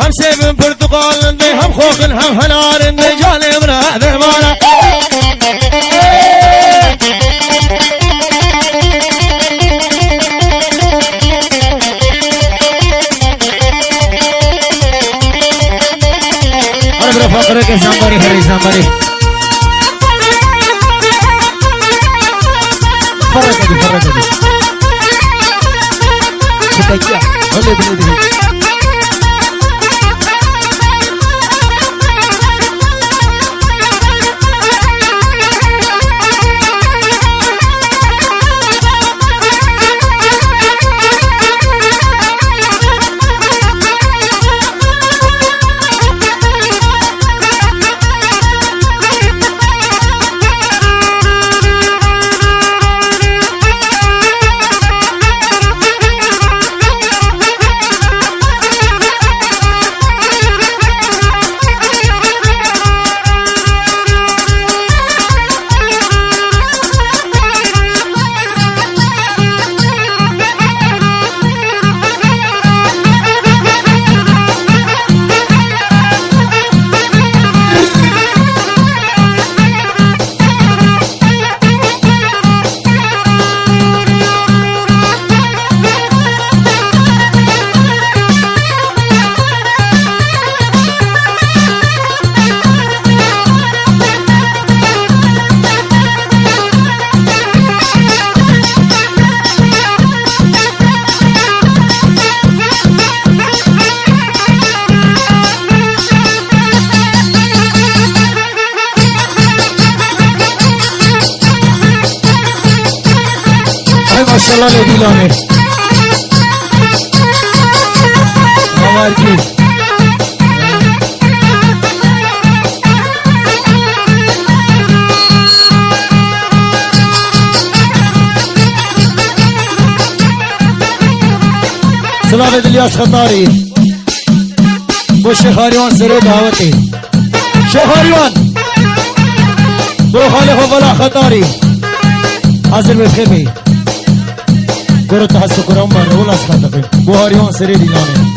هم سيف برتقال هم خوخ هم هنار جاني من هذا المانا أنا برفقرك زنبري هري زنبري فرقدي فرقدي بتجيء هلا بني ما شاء الله لدي لوني مباركي سلام الياس خطاري بو شيخ هاريوان سري دعوتي شيخ هاريوان بو خالق وبلا خطاري حاضر بخيمي كرة تحسو كرة أمبر ولا أسخطفين بوهاريوان سريدي لاني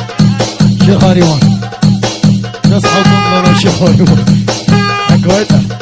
شيخ هاريوان ناس حكم لنا شيخ هاريوان حكويته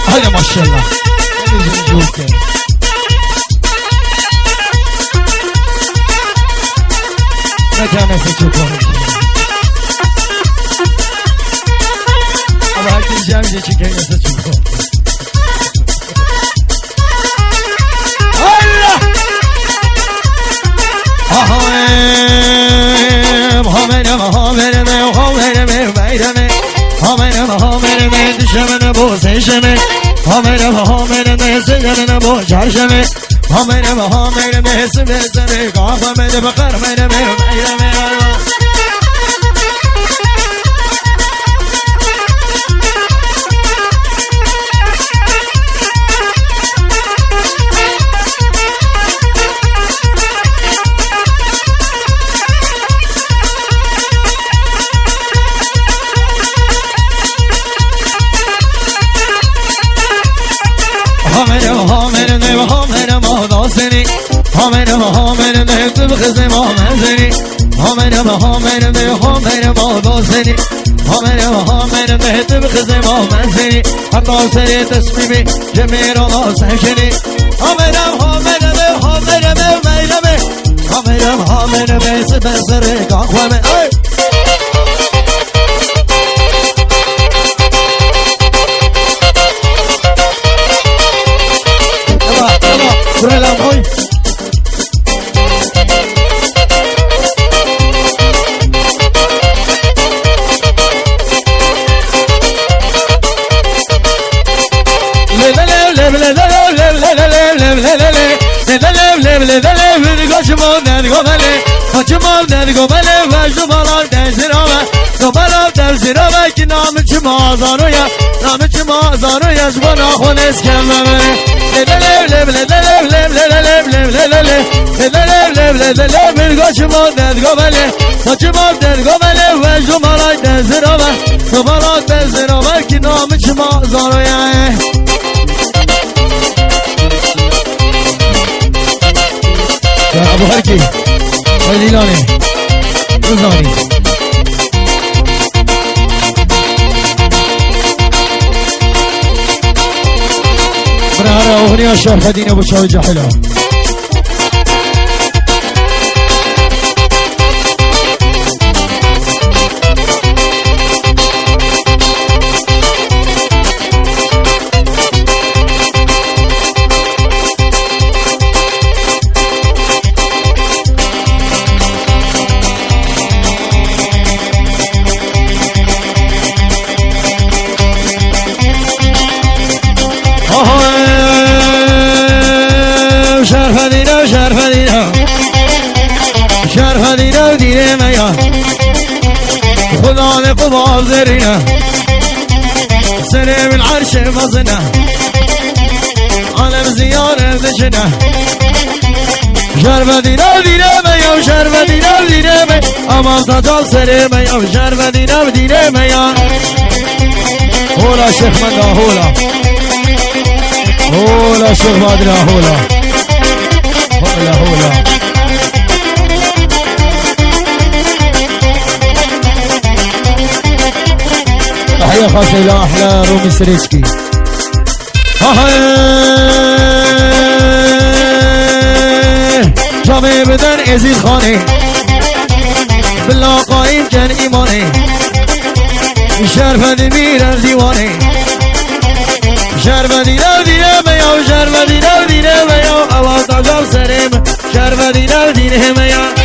هلا ما شاء الله متى ما تشوفون أبغى الجامعة شكلها تشوفون الله باسنی همینم همینم تو بخزم همینی همینم همینم همینم باسنی همینم همینم تو بخزم همینی حتی سری تصمیمی جمیر الله سکنی همینم همینم همینم همینم همینم سبزر کاخوامه برلام هوي ابو هركي وليلاني وزاني برهارة أغنية الشرف دين أبو شاوي جاحلة شرف دینا دیره میا خدا نقبال زرینا سلم العرش مزنا عالم زیاره دشنا شرف دینا دیره میا شرف دینا دیره میا امان تجال سره میا شرف دینا دیره میا هولا شیخ مندا هولا هولا شيخ بادرة هولا هولا هولا تحية خاصة إلى أحلى رومي سريسكي جامع بدن ازید خانه بالله قایم کن ایمانه شرف میرم دیوانه شرف دینا دیره میا شرف دینا دیره میا اوان تاجم سرم شرف دینا دیره میا